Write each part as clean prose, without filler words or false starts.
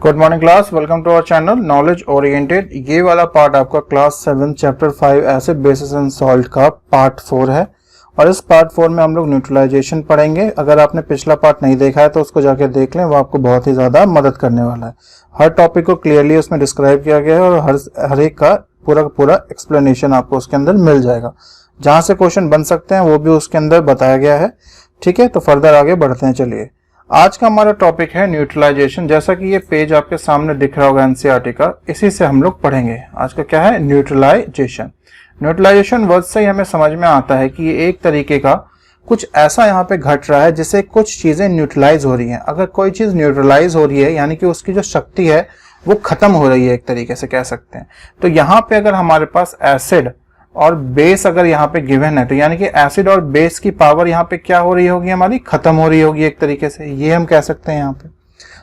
Good morning class, welcome to our channel knowledge oriented. ये वाला part आपका class 7 chapter 5 acid bases and salt का part 4 है और इस पार्ट 4 में हम लोग न्यूट्रलाइजेशन पढ़ेंगे। अगर आपने पिछला पार्ट नहीं देखा है तो उसको जाके देख लें, वो आपको बहुत ही ज़्यादा मदद करने वाला है। हर टॉपिक को क्लियरली उसमें डिस्क्राइब किया गया है और हर एक का पूरा एक्सप्लेनेशन आपको उसके अंदर मिल जाएगा। जहाँ से क्वेश्चन बन सकते हैं वो भी उसके अंदर बताया गया है। ठीक है, तो फर्दर आगे बढ़ते हैं। चलिए, आज का हमारा टॉपिक है न्यूट्रलाइजेशन। जैसा कि ये पेज आपके सामने दिख रहा होगा एनसीईआरटी का, इसी से हम लोग पढ़ेंगे। आज का क्या है? न्यूट्रलाइजेशन। न्यूट्रलाइजेशन वर्ड से ही हमें समझ में आता है कि ये एक तरीके का कुछ ऐसा यहाँ पे घट रहा है जिससे कुछ चीजें न्यूट्रलाइज हो रही हैं। अगर कोई चीज न्यूट्रलाइज हो रही है यानी कि उसकी जो शक्ति है वो खत्म हो रही है, एक तरीके से कह सकते हैं। तो यहाँ पे अगर हमारे पास एसिड और बेस अगर यहाँ पे गिवन है तो यानी कि एसिड और बेस की पावर यहाँ पे क्या हो रही होगी? हमारी खत्म हो रही होगी एक तरीके से, ये हम कह सकते हैं यहाँ पे।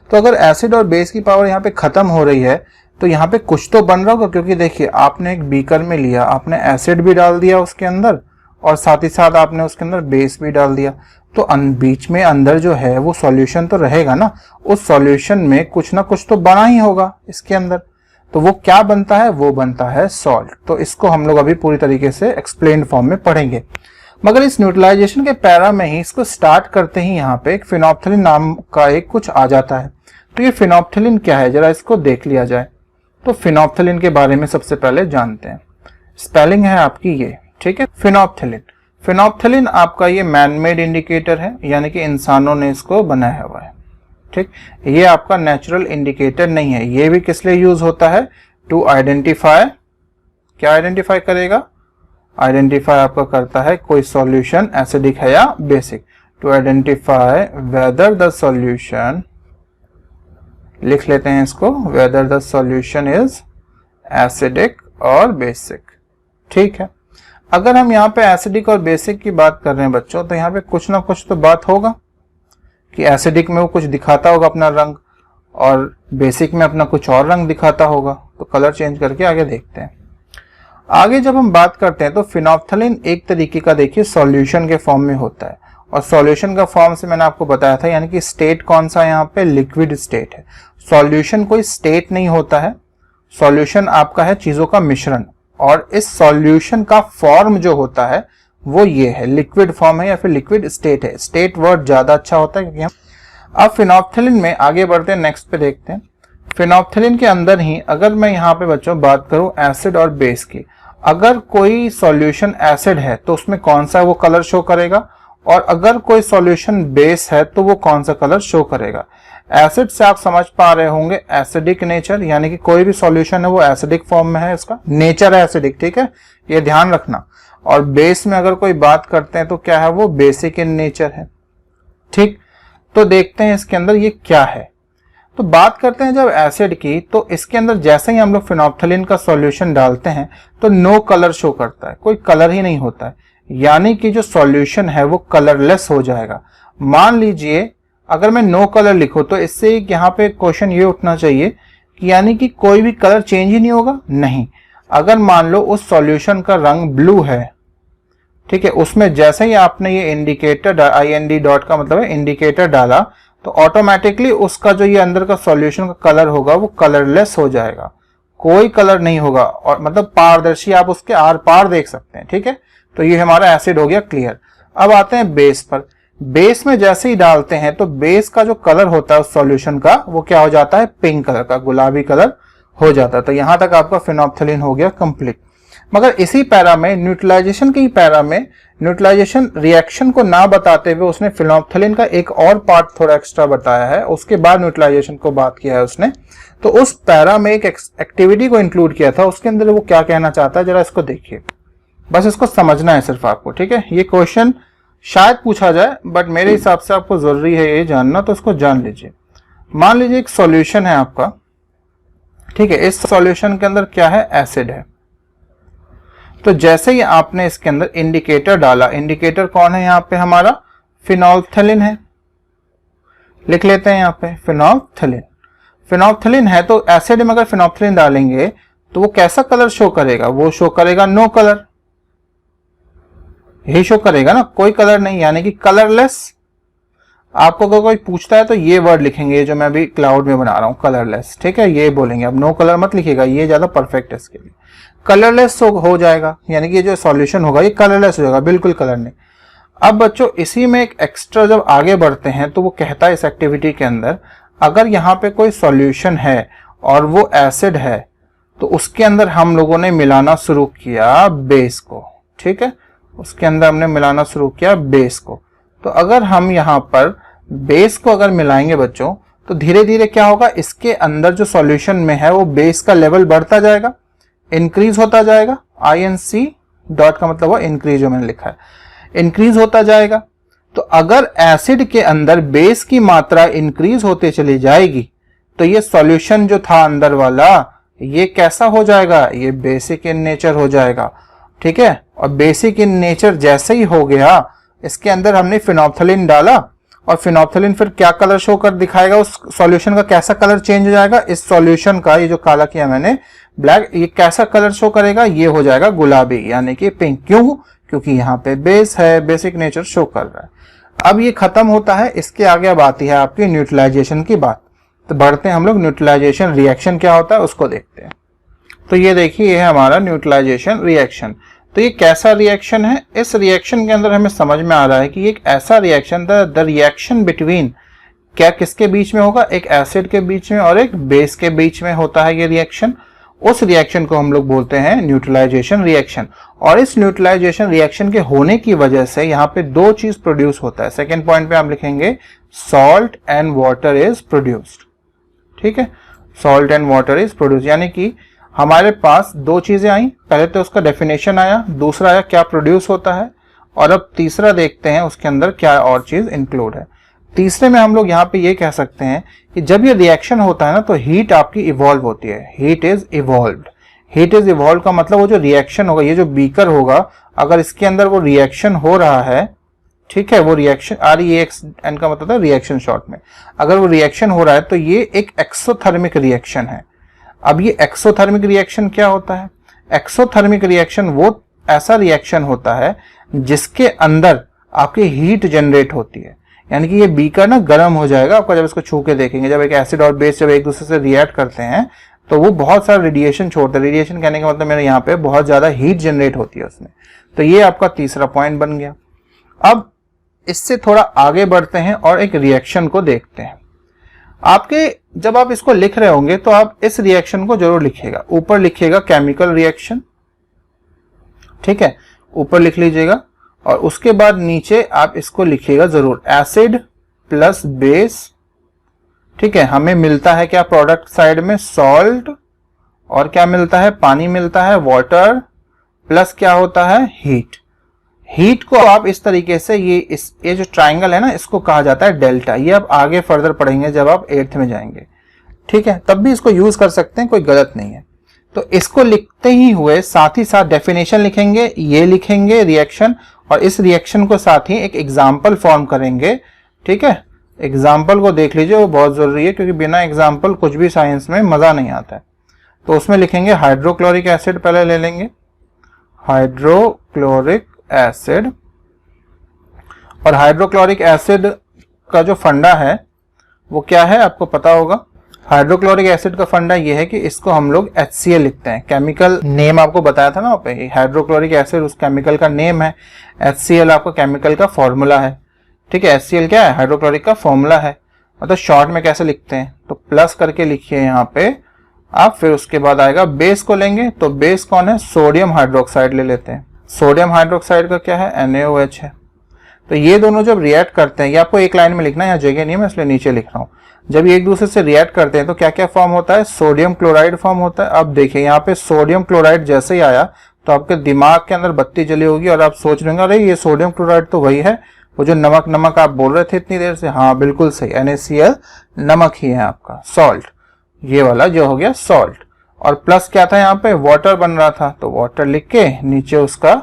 तो अगर एसिड और बेस की पावर यहाँ पे खत्म हो रही है तो यहाँ पे कुछ तो बन रहा होगा, क्योंकि देखिए आपने एक बीकर में लिया, आपने एसिड भी डाल दिया उसके अंदर और साथ ही साथ आपने उसके अंदर बेस भी डाल दिया। तो बीच में अंदर जो है वो सॉल्यूशन तो रहेगा ना, उस सॉल्यूशन में कुछ ना कुछ तो बना ही होगा इसके अंदर। तो वो क्या बनता है? वो बनता है सॉल्ट। तो इसको हम लोग अभी पूरी तरीके से एक्सप्लेन्ड फॉर्म में पढ़ेंगे। मगर इस न्यूट्रलाइजेशन के पैरा में ही इसको स्टार्ट करते ही यहाँ पे एक फिनोप्थिलिन नाम का एक कुछ आ जाता है। तो ये फिनोप्थिलिन क्या है, जरा इसको देख लिया जाए। तो फिनोप्थिलिन के बारे में सबसे पहले जानते हैं। स्पेलिंग है आपकी ये, ठीक है, फिनोप्थिलिन। फिनोप्थिलिन आपका ये मैन मेड इंडिकेटर है, यानी कि इंसानों ने इसको बनाया हुआ है। ठीक, ये आपका नेचुरल इंडिकेटर नहीं है। ये भी किस लिए यूज होता है? To identify. क्या आइडेंटिफाई करेगा? आइडेंटिफाई आपका करता है कोई सॉल्यूशन एसिडिक है या basic. To identify whether the solution, लिख लेते हैं इसको, whether the solution is acidic और बेसिक। ठीक है, अगर हम यहाँ पे एसिडिक और बेसिक की बात कर रहे हैं बच्चों, तो यहाँ पे कुछ ना कुछ तो बात होगा कि एसिडिक में वो कुछ दिखाता होगा अपना रंग और बेसिक में अपना कुछ और रंग दिखाता होगा। तो कलर चेंज करके आगे देखते हैं। आगे जब हम बात करते हैं तो फिनोप्थिलिन एक तरीके का देखिए सॉल्यूशन के फॉर्म में होता है। और सॉल्यूशन का फॉर्म से मैंने आपको बताया था, यानी कि स्टेट कौन सा यहाँ पे? लिक्विड स्टेट है। सॉल्यूशन कोई स्टेट नहीं होता है, सॉल्यूशन आपका है चीजों का मिश्रण। और इस सॉल्यूशन का फॉर्म जो होता है वो ये है, लिक्विड फॉर्म है या फिर लिक्विड स्टेट है। स्टेट वर्ड ज्यादा अच्छा होता है क्योंकि हम अब फिनोप्थिलिन में आगे बढ़ते हैं, नेक्स्ट पे देखते हैं। फिनोप्थिलिन के अंदर ही अगर मैं यहाँ पे बच्चों बात करूं एसिड और बेस की, अगर कोई सॉल्यूशन एसिड है तो उसमें कौन सा वो कलर शो करेगा, और अगर कोई सॉल्यूशन बेस है तो वो कौन सा कलर शो करेगा। एसिड से आप समझ पा रहे होंगे एसिडिक नेचर, यानी कि कोई भी सॉल्यूशन है वो एसिडिक फॉर्म में है, इसका नेचर है एसिडिक। ठीक है, ये ध्यान रखना। और बेस में अगर कोई बात करते हैं तो क्या है? वो बेसिक इन नेचर है। ठीक, तो देखते हैं इसके अंदर ये क्या है। तो बात करते हैं जब एसिड की, तो इसके अंदर जैसे ही हम लोग फिनोप्थिलिन का सॉल्यूशन डालते हैं तो नो कलर शो करता है, कोई कलर ही नहीं होता है, यानी कि जो सॉल्यूशन है वो कलरलेस हो जाएगा। मान लीजिए अगर मैं नो कलर लिखूं तो इससे यहाँ पे क्वेश्चन ये उठना चाहिए कि यानी कि कोई भी कलर चेंज ही नहीं होगा। नहीं, अगर मान लो उस सॉल्यूशन का रंग ब्लू है, ठीक है, उसमें जैसे ही आपने ये इंडिकेटर IND डॉट का मतलब है इंडिकेटर डाला, तो ऑटोमेटिकली उसका जो ये अंदर का सॉल्यूशन का कलर होगा वो कलरलेस हो जाएगा, कोई कलर नहीं होगा, और मतलब पारदर्शी, आप उसके आर पार देख सकते हैं। ठीक है, तो ये हमारा एसिड हो गया क्लियर। अब आते हैं बेस पर। बेस में जैसे ही डालते हैं तो बेस का जो कलर होता है उस सॉल्यूशन का वो क्या हो जाता है? पिंक कलर का, गुलाबी कलर हो जाता है। तो यहां तक आपका फिनोप्थिलिन हो गया कंप्लीट। मगर इसी पैरा में, न्यूट्रलाइजेशन के ही पैरा में, न्यूट्रलाइजेशन रिएक्शन को ना बताते हुए उसने फिनोप्थिलिन का एक और पार्ट थोड़ा एक्स्ट्रा बताया है, उसके बाद न्यूट्रलाइजेशन को बात किया है उसने। तो उस पैरा में एक एक्टिविटी को इंक्लूड किया था, उसके अंदर वो क्या कहना चाहता है जरा इसको देखिए, बस इसको समझना है सिर्फ आपको। ठीक है, ये क्वेश्चन शायद पूछा जाए बट मेरे हिसाब से आपको जरूरी है ये जानना, तो इसको जान लीजिए। मान लीजिए एक सॉल्यूशन है आपका, ठीक है, इस सॉल्यूशन के अंदर क्या है? एसिड है। तो जैसे ही आपने इसके अंदर इंडिकेटर डाला, इंडिकेटर कौन है यहाँ पे? हमारा फिनोप्थिलिन है, लिख लेते हैं यहाँ पे फिनोप्थिलिन। फिनोप्थिलिन है तो एसिड में अगर फिनोप्थिलिन डालेंगे तो वो कैसा कलर शो करेगा? वो शो करेगा नो कलर, यही शो करेगा ना, कोई कलर नहीं, यानी कि कलरलेस। आपको अगर कोई पूछता है तो ये वर्ड लिखेंगे जो मैं अभी क्लाउड में बना रहा हूँ, कलरलेस। ठीक है, ये बोलेंगे, अब नो कलर मत लिखिएगा, ये ज्यादा परफेक्ट है इसके लिए। कलरलेस हो जाएगा, यानी कि ये जो सॉल्यूशन होगा ये कलरलेस हो जाएगा, बिल्कुल कलर नहीं। अब बच्चों इसी में एक एक्स्ट्रा जब आगे बढ़ते हैं तो वो कहता है इस एक्टिविटी के अंदर, अगर यहाँ पे कोई सॉल्यूशन है और वो एसिड है तो उसके अंदर हम लोगों ने मिलाना शुरू किया बेस को। ठीक है, उसके अंदर हमने मिलाना शुरू किया बेस को। तो अगर हम यहाँ पर बेस को अगर मिलाएंगे बच्चों तो धीरे धीरे क्या होगा, इसके अंदर जो सॉल्यूशन में है वो बेस का लेवल बढ़ता जाएगा, इंक्रीज होता जाएगा। INC डॉट का मतलब वो इंक्रीज, जो मैंने लिखा है, इंक्रीज होता जाएगा। तो अगर एसिड के अंदर बेस की मात्रा इंक्रीज होते चली जाएगी तो ये सॉल्यूशन जो था अंदर वाला ये कैसा हो जाएगा, ये बेसिक इन नेचर हो जाएगा। ठीक है, और बेसिक इन नेचर जैसे ही हो गया, इसके अंदर हमने फिनोप्थलीन डाला और फिनोप्थलीन फिर क्या कलर शो कर दिखाएगा, उस सॉल्यूशन का कैसा कलर चेंज हो जाएगा, इस सॉल्यूशन का ये जो काला किया मैंने ब्लैक, ये कैसा कलर शो करेगा, ये हो जाएगा गुलाबी यानी कि पिंक। क्यों? क्योंकि यहाँ पे बेस है, बेसिक नेचर शो कर रहा है। अब ये खत्म होता है, इसके आगे अब आती है आपकी न्यूट्रलाइजेशन की बात। तो बढ़ते हैं हम लोग, न्यूट्रलाइजेशन रिएक्शन क्या होता है उसको देखते हैं। तो ये देखिए, ये है हमारा न्यूट्रलाइजेशन रिएक्शन। तो ये कैसा रिएक्शन है, इस रिएक्शन के अंदर हमें समझ में आ रहा है कि ये एक ऐसा रिएक्शन, द रिएक्शन बिटवीन, क्या किसके बीच में होगा, एक एसिड के बीच में और एक बेस के बीच में होता है ये रिएक्शन। उस रिएक्शन को हम लोग बोलते हैं न्यूट्रलाइजेशन रिएक्शन। और इस न्यूट्रलाइजेशन रिएक्शन के होने की वजह से यहाँ पे दो चीज प्रोड्यूस होता है। सेकेंड पॉइंट पे आप लिखेंगे salt and water is produced. ठीक है, salt and water is produce, यानी कि हमारे पास दो चीजें आई, पहले तो उसका डेफिनेशन आया, दूसरा आया क्या प्रोड्यूस होता है, और अब तीसरा देखते हैं उसके अंदर क्या और चीज इंक्लूड है। तीसरे में हम लोग यहाँ पे ये कह सकते हैं कि जब ये रिएक्शन होता है ना तो हीट आपकी इवॉल्व होती है, heat is evolved. Heat is evolve का मतलब वो जो रिएक्शन होगा, ये जो बीकर होगा, अगर इसके अंदर वो रिएक्शन हो रहा है, ठीक है, वो रिएक्शन REACN का मतलब है रिएक्शन शॉर्ट में, अगर वो रिएक्शन हो रहा है तो ये एक एक्सोथर्मिक रिएक्शन है। अब ये एक्सोथर्मिक रिएक्शन क्या होता है, एक्सोथर्मिक रिएक्शन वो ऐसा रिएक्शन होता है जिसके अंदर आपकी हीट जनरेट होती है, यानी कि ये बीकर ना गर्म हो जाएगा आपका जब इसको छू के देखेंगे। जब एक एसिड और बेस जब एक दूसरे से रिएक्ट करते हैं तो वो बहुत सारा रेडिएशन छोड़ते हैं। रेडिएशन कहने का मतलब मेरे यहाँ पे बहुत ज्यादा हीट जनरेट होती है उसमें। तो ये आपका तीसरा पॉइंट बन गया। अब इससे थोड़ा आगे बढ़ते हैं और एक रिएक्शन को देखते हैं। आपके जब आप इसको लिख रहे होंगे तो आप इस रिएक्शन को जरूर लिखिएगा। ऊपर लिखिएगा केमिकल रिएक्शन, ठीक है, ऊपर लिख लीजिएगा, और उसके बाद नीचे आप इसको लिखिएगा जरूर, एसिड प्लस बेस। ठीक है, हमें मिलता है क्या प्रोडक्ट साइड में, सॉल्ट, और क्या मिलता है, पानी मिलता है, वाटर, प्लस क्या होता है, हीट। हीट को आप इस तरीके से, ये जो ट्राइंगल है ना, इसको कहा जाता है डेल्टा। ये आप आगे फर्दर पढ़ेंगे जब आप 8th में जाएंगे, ठीक है, तब भी इसको यूज कर सकते हैं, कोई गलत नहीं है। तो इसको लिखते ही हुए साथ ही साथ डेफिनेशन लिखेंगे, ये लिखेंगे रिएक्शन, और इस रिएक्शन को साथ ही एक एग्जाम्पल फॉर्म करेंगे। ठीक है, एग्जाम्पल को देख लीजिए, वो बहुत जरूरी है, क्योंकि बिना एग्जाम्पल कुछ भी साइंस में मजा नहीं आता है। तो उसमें लिखेंगे हाइड्रोक्लोरिक एसिड, पहले ले लेंगे हाइड्रोक्लोरिक एसिड। और हाइड्रोक्लोरिक एसिड का जो फंडा है वो क्या है आपको पता होगा। हाइड्रोक्लोरिक एसिड का फंडा ये है कि इसको हम लोग HCl लिखते हैं। केमिकल नेम आपको बताया था ना वहाँ पे, हाइड्रोक्लोरिक एसिड उस केमिकल का नेम है, HCl आपका केमिकल का फॉर्मूला है। ठीक है, HCl क्या है, हाइड्रोक्लोरिक का फॉर्मूला है। मतलब शॉर्ट में कैसे लिखते हैं, तो प्लस करके लिखिए यहाँ पे आप। फिर उसके बाद आएगा बेस को लेंगे, तो बेस कौन है, सोडियम हाइड्रोक्साइड ले लेते हैं। सोडियम हाइड्रोक्साइड का क्या है, NaOH है। तो ये दोनों जब रिएक्ट करते हैं, ये आपको एक लाइन में लिखना है, यहाँ जगह नहीं है मैं इसलिए नीचे लिख रहा हूँ। जब ये एक दूसरे से रिएक्ट करते हैं तो क्या क्या फॉर्म होता है, सोडियम क्लोराइड फॉर्म होता है। अब देखिए यहाँ पे सोडियम क्लोराइड जैसे ही आया तो आपके दिमाग के अंदर बत्ती जली होगी और आप सोच रहे होंगे अरे ये सोडियम क्लोराइड तो वही है, वो जो नमक आप बोल रहे थे इतनी देर से। हाँ बिल्कुल सही, NaCl नमक ही है आपका, सॉल्ट, ये वाला जो हो गया सॉल्ट। और प्लस क्या था यहाँ पे, वाटर बन रहा था, तो वाटर लिख के नीचे उसका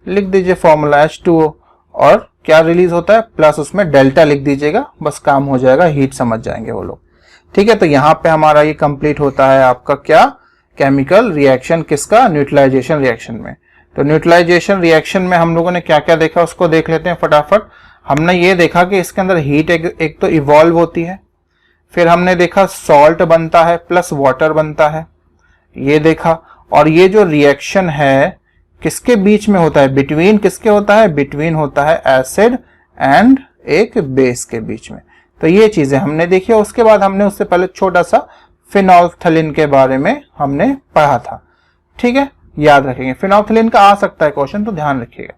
लिख दीजिए फॉर्मूला H2O, और क्या रिलीज होता है, प्लस उसमें डेल्टा लिख दीजिएगा, बस काम हो जाएगा, हीट समझ जाएंगे वो लोग। ठीक है, तो यहाँ पे हमारा ये कंप्लीट होता है आपका क्या, केमिकल रिएक्शन, किसका, न्यूट्रलाइजेशन रिएक्शन में। तो न्यूट्रलाइजेशन रिएक्शन में हम लोगों ने क्या क्या देखा उसको देख लेते हैं फटाफट। हमने ये देखा कि इसके अंदर हीट एक तो इवॉल्व होती है, फिर हमने देखा सॉल्ट बनता है प्लस वाटर बनता है, ये देखा। और ये जो रिएक्शन है किसके बीच में होता है, बिटवीन किसके होता है, बिटवीन होता है एसिड एंड एक बेस के बीच में। तो ये चीजें हमने देखी। उसके बाद हमने उससे पहले छोटा सा फिनोल्फ्थलीन के बारे में हमने पढ़ा था। ठीक है, याद रखेंगे। फिनोल्फ्थलीन का आ सकता है क्वेश्चन, तो ध्यान रखिएगा।